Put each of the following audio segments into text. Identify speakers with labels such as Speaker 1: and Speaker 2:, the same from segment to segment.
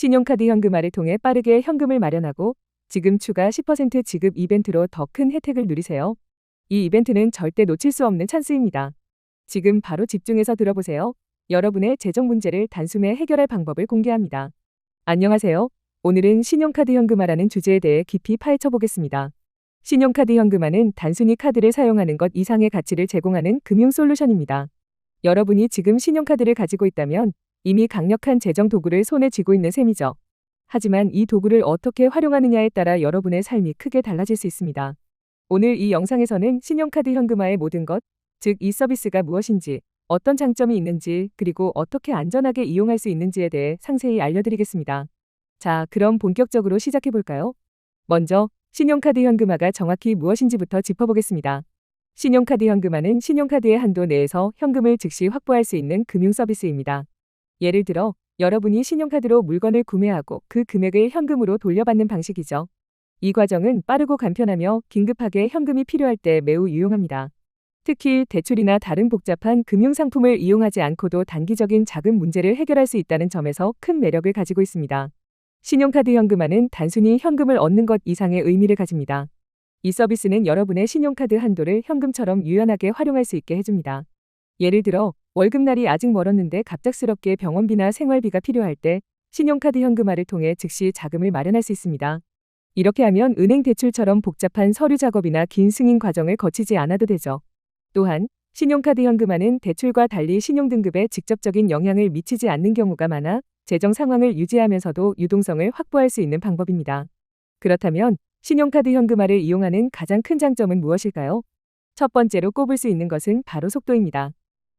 Speaker 1: 신용카드 현금화를 통해 빠르게 현금을 마련하고 지금 추가 10% 지급 이벤트로 더 큰 혜택을 누리세요. 이 이벤트는 절대 놓칠 수 없는 찬스입니다. 지금 바로 집중해서 들어보세요. 여러분의 재정 문제를 단숨에 해결할 방법을 공개합니다. 안녕하세요. 오늘은 신용카드 현금화라는 주제에 대해 깊이 파헤쳐 보겠습니다. 신용카드 현금화는 단순히 카드를 사용하는 것 이상의 가치를 제공하는 금융 솔루션입니다. 여러분이 지금 신용카드를 가지고 있다면 이미 강력한 재정 도구를 손에 쥐고 있는 셈이죠. 하지만 이 도구를 어떻게 활용하느냐에 따라 여러분의 삶이 크게 달라질 수 있습니다. 오늘 이 영상에서는 신용카드 현금화의 모든 것, 즉 이 서비스가 무엇인지, 어떤 장점이 있는지, 그리고 어떻게 안전하게 이용할 수 있는지에 대해 상세히 알려드리겠습니다. 자, 그럼 본격적으로 시작해볼까요? 먼저 신용카드 현금화가 정확히 무엇인지부터 짚어보겠습니다. 신용카드 현금화는 신용카드의 한도 내에서 현금을 즉시 확보할 수 있는 금융 서비스입니다. 예를 들어 여러분이 신용카드로 물건을 구매하고 그 금액을 현금으로 돌려받는 방식이죠. 이 과정은 빠르고 간편하며 긴급하게 현금이 필요할 때 매우 유용합니다. 특히 대출이나 다른 복잡한 금융상품을 이용하지 않고도 단기적인 자금 문제를 해결할 수 있다는 점에서 큰 매력을 가지고 있습니다. 신용카드 현금화는 단순히 현금을 얻는 것 이상의 의미를 가집니다. 이 서비스는 여러분의 신용카드 한도를 현금처럼 유연하게 활용할 수 있게 해줍니다. 예를 들어 월급날이 아직 멀었는데 갑작스럽게 병원비나 생활비가 필요할 때 신용카드 현금화를 통해 즉시 자금을 마련할 수 있습니다. 이렇게 하면 은행 대출처럼 복잡한 서류 작업이나 긴 승인 과정을 거치지 않아도 되죠. 또한 신용카드 현금화는 대출과 달리 신용등급에 직접적인 영향을 미치지 않는 경우가 많아 재정 상황을 유지하면서도 유동성을 확보할 수 있는 방법입니다. 그렇다면 신용카드 현금화를 이용하는 가장 큰 장점은 무엇일까요? 첫 번째로 꼽을 수 있는 것은 바로 속도입니다.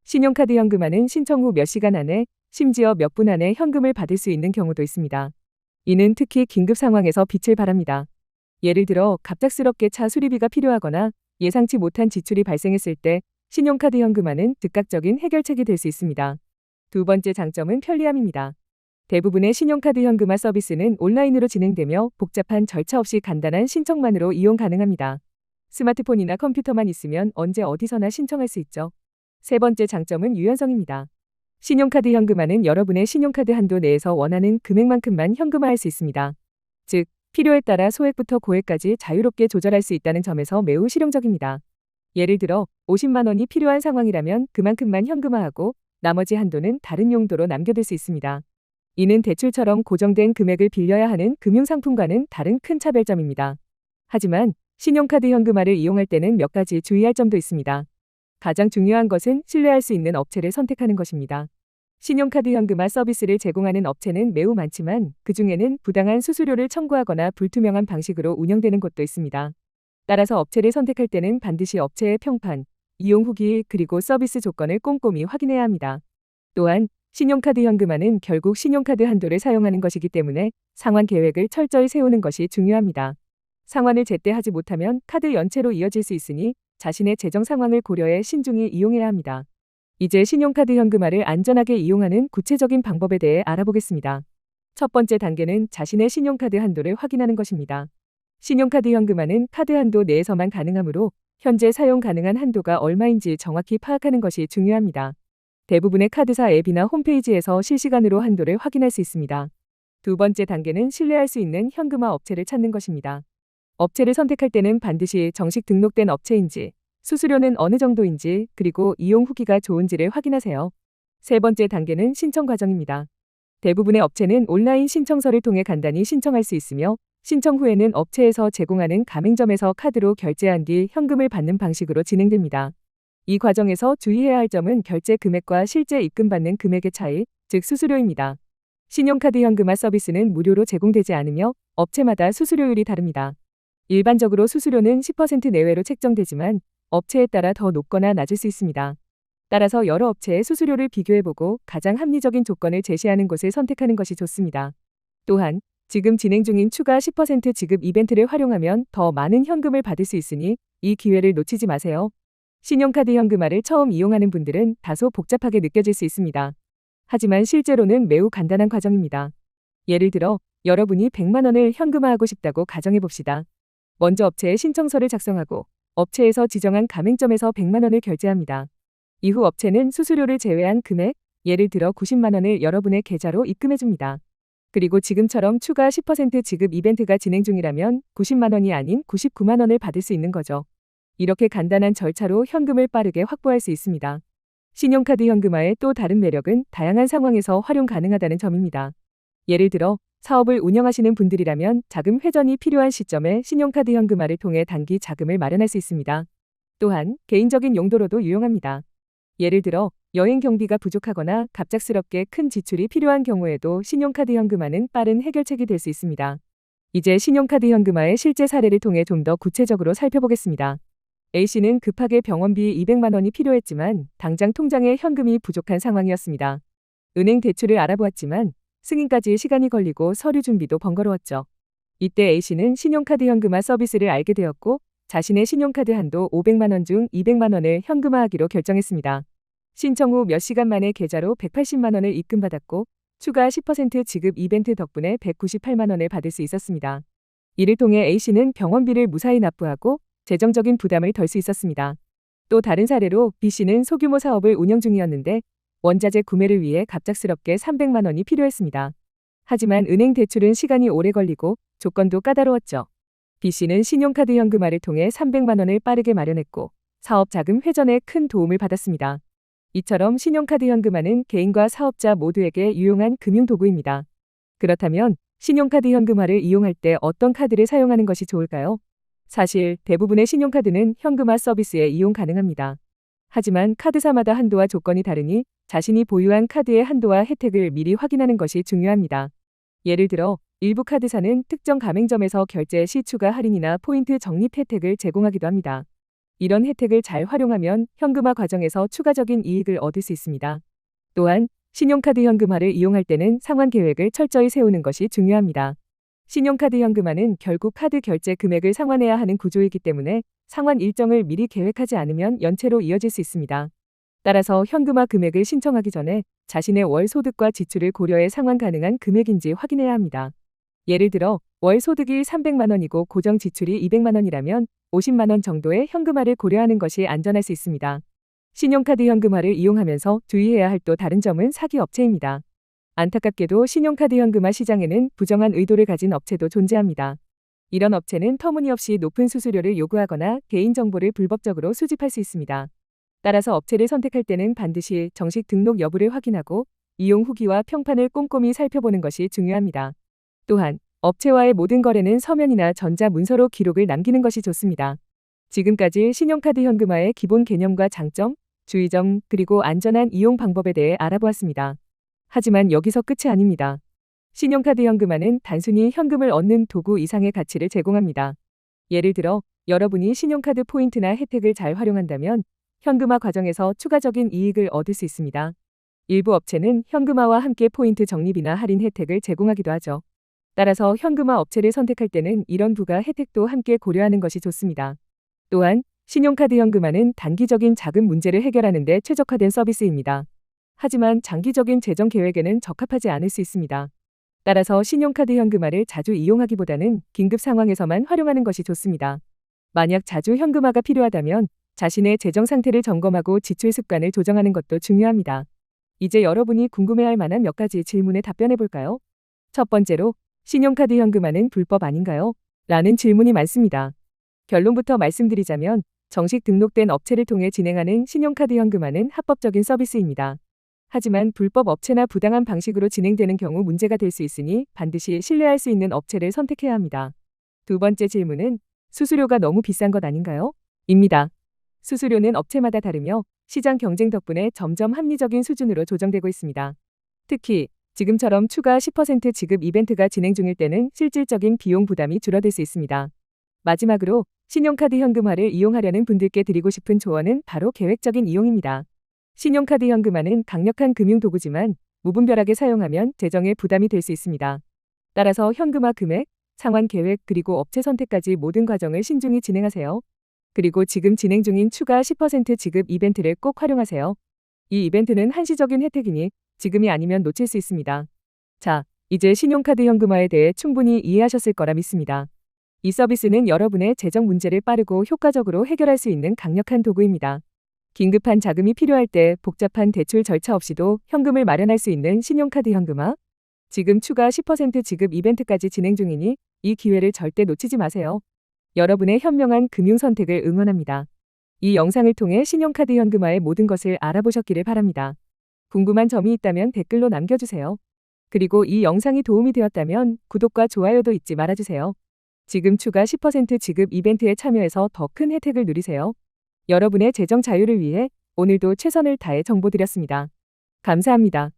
Speaker 1: 신용카드 현금화는 신청 후 몇 시간 안에, 심지어 몇 분 안에 현금을 받을 수 있는 경우도 있습니다. 이는 특히 긴급 상황에서 빛을 발합니다. 예를 들어 갑작스럽게 차 수리비가 필요하거나 예상치 못한 지출이 발생했을 때 신용카드 현금화는 즉각적인 해결책이 될 수 있습니다. 두 번째 장점은 편리함입니다. 대부분의 신용카드 현금화 서비스는 온라인으로 진행되며 복잡한 절차 없이 간단한 신청만으로 이용 가능합니다. 스마트폰이나 컴퓨터만 있으면 언제 어디서나 신청할 수 있죠. 세 번째 장점은 유연성입니다. 신용카드 현금화는 여러분의 신용카드 한도 내에서 원하는 금액만큼만 현금화할 수 있습니다. 즉, 필요에 따라 소액부터 고액까지 자유롭게 조절할 수 있다는 점에서 매우 실용적입니다. 예를 들어 50만 원이 필요한 상황이라면 그만큼만 현금화하고 나머지 한도는 다른 용도로 남겨둘 수 있습니다. 이는 대출처럼 고정된 금액을 빌려야 하는 금융상품과는 다른 큰 차별점입니다. 하지만 신용카드 현금화를 이용할 때는 몇 가지 주의할 점도 있습니다. 가장 중요한 것은 신뢰할 수 있는 업체를 선택하는 것입니다. 신용카드 현금화 서비스를 제공하는 업체는 매우 많지만 그중에는 부당한 수수료를 청구하거나 불투명한 방식으로 운영되는 곳도 있습니다. 따라서 업체를 선택할 때는 반드시 업체의 평판, 이용 후기 그리고 서비스 조건을 꼼꼼히 확인해야 합니다. 또한 신용카드 현금화는 결국 신용카드 한도를 사용하는 것이기 때문에 상환 계획을 철저히 세우는 것이 중요합니다. 상환을 제때 하지 못하면 카드 연체로 이어질 수 있으니 자신의 재정 상황을 고려해 신중히 이용해야 합니다. 이제 신용카드 현금화를 안전하게 이용하는 구체적인 방법에 대해 알아보겠습니다. 첫 번째 단계는 자신의 신용카드 한도를 확인하는 것입니다. 신용카드 현금화는 카드 한도 내에서만 가능하므로 현재 사용 가능한 한도가 얼마인지 정확히 파악하는 것이 중요합니다. 대부분의 카드사 앱이나 홈페이지에서 실시간으로 한도를 확인할 수 있습니다. 두 번째 단계는 신뢰할 수 있는 현금화 업체를 찾는 것입니다. 업체를 선택할 때는 반드시 정식 등록된 업체인지, 수수료는 어느 정도인지, 그리고 이용 후기가 좋은지를 확인하세요. 세 번째 단계는 신청 과정입니다. 대부분의 업체는 온라인 신청서를 통해 간단히 신청할 수 있으며 신청 후에는 업체에서 제공하는 가맹점에서 카드로 결제한 뒤 현금을 받는 방식으로 진행됩니다. 이 과정에서 주의해야 할 점은 결제 금액과 실제 입금받는 금액의 차이, 즉 수수료입니다. 신용카드 현금화 서비스는 무료로 제공되지 않으며 업체마다 수수료율이 다릅니다. 일반적으로 수수료는 10% 내외로 책정되지만 업체에 따라 더 높거나 낮을 수 있습니다. 따라서 여러 업체의 수수료를 비교해보고 가장 합리적인 조건을 제시하는 곳을 선택하는 것이 좋습니다. 또한 지금 진행 중인 추가 10% 지급 이벤트를 활용하면 더 많은 현금을 받을 수 있으니 이 기회를 놓치지 마세요. 신용카드 현금화를 처음 이용하는 분들은 다소 복잡하게 느껴질 수 있습니다. 하지만 실제로는 매우 간단한 과정입니다. 예를 들어 여러분이 100만 원을 현금화하고 싶다고 가정해봅시다. 먼저 업체에 신청서를 작성하고 업체에서 지정한 가맹점에서 100만 원을 결제합니다. 이후 업체는 수수료를 제외한 금액, 예를 들어 90만 원을 여러분의 계좌로 입금해줍니다. 그리고 지금처럼 추가 10% 지급 이벤트가 진행 중이라면 90만 원이 아닌 99만 원을 받을 수 있는 거죠. 이렇게 간단한 절차로 현금을 빠르게 확보할 수 있습니다. 신용카드 현금화의 또 다른 매력은 다양한 상황에서 활용 가능하다는 점입니다. 예를 들어 사업을 운영하시는 분들이라면 자금 회전이 필요한 시점에 신용카드 현금화를 통해 단기 자금을 마련할 수 있습니다. 또한 개인적인 용도로도 유용합니다. 예를 들어 여행 경비가 부족하거나 갑작스럽게 큰 지출이 필요한 경우에도 신용카드 현금화는 빠른 해결책이 될 수 있습니다. 이제 신용카드 현금화의 실제 사례를 통해 좀 더 구체적으로 살펴보겠습니다. A씨는 급하게 병원비 200만 원이 필요했지만 당장 통장에 현금이 부족한 상황이었습니다. 은행 대출을 알아보았지만 승인까지 시간이 걸리고 서류 준비도 번거로웠죠. 이때 A씨는 신용카드 현금화 서비스를 알게 되었고 자신의 신용카드 한도 500만 원 중 200만 원을 현금화하기로 결정했습니다. 신청 후 몇 시간 만에 계좌로 180만 원을 입금받았고 추가 10% 지급 이벤트 덕분에 198만 원을 받을 수 있었습니다. 이를 통해 A씨는 병원비를 무사히 납부하고 재정적인 부담을 덜 수 있었습니다. 또 다른 사례로 B씨는 소규모 사업을 운영 중이었는데 원자재 구매를 위해 갑작스럽게 300만 원이 필요했습니다. 하지만 은행 대출은 시간이 오래 걸리고 조건도 까다로웠죠. B씨는 신용카드 현금화를 통해 300만 원을 빠르게 마련했고 사업 자금 회전에 큰 도움을 받았습니다. 이처럼 신용카드 현금화는 개인과 사업자 모두에게 유용한 금융도구입니다. 그렇다면 신용카드 현금화를 이용할 때 어떤 카드를 사용하는 것이 좋을까요? 사실 대부분의 신용카드는 현금화 서비스에 이용 가능합니다. 하지만 카드사마다 한도와 조건이 다르니 자신이 보유한 카드의 한도와 혜택을 미리 확인하는 것이 중요합니다. 예를 들어 일부 카드사는 특정 가맹점에서 결제 시 추가 할인이나 포인트 적립 혜택을 제공하기도 합니다. 이런 혜택을 잘 활용하면 현금화 과정에서 추가적인 이익을 얻을 수 있습니다. 또한 신용카드 현금화를 이용할 때는 상환 계획을 철저히 세우는 것이 중요합니다. 신용카드 현금화는 결국 카드 결제 금액을 상환해야 하는 구조이기 때문에 상환 일정을 미리 계획하지 않으면 연체로 이어질 수 있습니다. 따라서 현금화 금액을 신청하기 전에 자신의 월 소득과 지출을 고려해 상환 가능한 금액인지 확인해야 합니다. 예를 들어 월 소득이 300만 원이고 고정 지출이 200만 원이라면 50만 원 정도의 현금화를 고려하는 것이 안전할 수 있습니다. 신용카드 현금화를 이용하면서 주의해야 할 또 다른 점은 사기 업체입니다. 안타깝게도 신용카드 현금화 시장에는 부정한 의도를 가진 업체도 존재합니다. 이런 업체는 터무니없이 높은 수수료를 요구하거나 개인정보를 불법적으로 수집할 수 있습니다. 따라서 업체를 선택할 때는 반드시 정식 등록 여부를 확인하고 이용 후기와 평판을 꼼꼼히 살펴보는 것이 중요합니다. 또한 업체와의 모든 거래는 서면이나 전자문서로 기록을 남기는 것이 좋습니다. 지금까지 신용카드 현금화의 기본 개념과 장점, 주의점, 그리고 안전한 이용 방법에 대해 알아보았습니다. 하지만 여기서 끝이 아닙니다. 신용카드 현금화는 단순히 현금을 얻는 도구 이상의 가치를 제공합니다. 예를 들어 여러분이 신용카드 포인트나 혜택을 잘 활용한다면 현금화 과정에서 추가적인 이익을 얻을 수 있습니다. 일부 업체는 현금화와 함께 포인트 적립이나 할인 혜택을 제공하기도 하죠. 따라서 현금화 업체를 선택할 때는 이런 부가 혜택도 함께 고려하는 것이 좋습니다. 또한 신용카드 현금화는 단기적인 자금 문제를 해결하는 데 최적화된 서비스입니다. 하지만 장기적인 재정 계획에는 적합하지 않을 수 있습니다. 따라서 신용카드 현금화를 자주 이용하기보다는 긴급 상황에서만 활용하는 것이 좋습니다. 만약 자주 현금화가 필요하다면 자신의 재정 상태를 점검하고 지출 습관을 조정하는 것도 중요합니다. 이제 여러분이 궁금해할 만한 몇 가지 질문에 답변해 볼까요? 첫 번째로, 신용카드 현금화는 불법 아닌가요? 라는 질문이 많습니다. 결론부터 말씀드리자면 정식 등록된 업체를 통해 진행하는 신용카드 현금화는 합법적인 서비스입니다. 하지만 불법 업체나 부당한 방식으로 진행되는 경우 문제가 될 수 있으니 반드시 신뢰할 수 있는 업체를 선택해야 합니다. 두 번째 질문은 수수료가 너무 비싼 것 아닌가요? 입니다. 수수료는 업체마다 다르며 시장 경쟁 덕분에 점점 합리적인 수준으로 조정되고 있습니다. 특히 지금처럼 추가 10% 지급 이벤트가 진행 중일 때는 실질적인 비용 부담이 줄어들 수 있습니다. 마지막으로 신용카드 현금화를 이용하려는 분들께 드리고 싶은 조언은 바로 계획적인 이용입니다. 신용카드 현금화는 강력한 금융도구지만 무분별하게 사용하면 재정에 부담이 될 수 있습니다. 따라서 현금화 금액, 상환 계획 그리고 업체 선택까지 모든 과정을 신중히 진행하세요. 그리고 지금 진행 중인 추가 10% 지급 이벤트를 꼭 활용하세요. 이 이벤트는 한시적인 혜택이니 지금이 아니면 놓칠 수 있습니다. 자, 이제 신용카드 현금화에 대해 충분히 이해하셨을 거라 믿습니다. 이 서비스는 여러분의 재정 문제를 빠르고 효과적으로 해결할 수 있는 강력한 도구입니다. 긴급한 자금이 필요할 때 복잡한 대출 절차 없이도 현금을 마련할 수 있는 신용카드 현금화. 지금 추가 10% 지급 이벤트까지 진행 중이니 이 기회를 절대 놓치지 마세요. 여러분의 현명한 금융 선택을 응원합니다. 이 영상을 통해 신용카드 현금화의 모든 것을 알아보셨기를 바랍니다. 궁금한 점이 있다면 댓글로 남겨주세요. 그리고 이 영상이 도움이 되었다면 구독과 좋아요도 잊지 말아주세요. 지금 추가 10% 지급 이벤트에 참여해서 더 큰 혜택을 누리세요. 여러분의 재정 자유를 위해 오늘도 최선을 다해 정보드렸습니다. 감사합니다.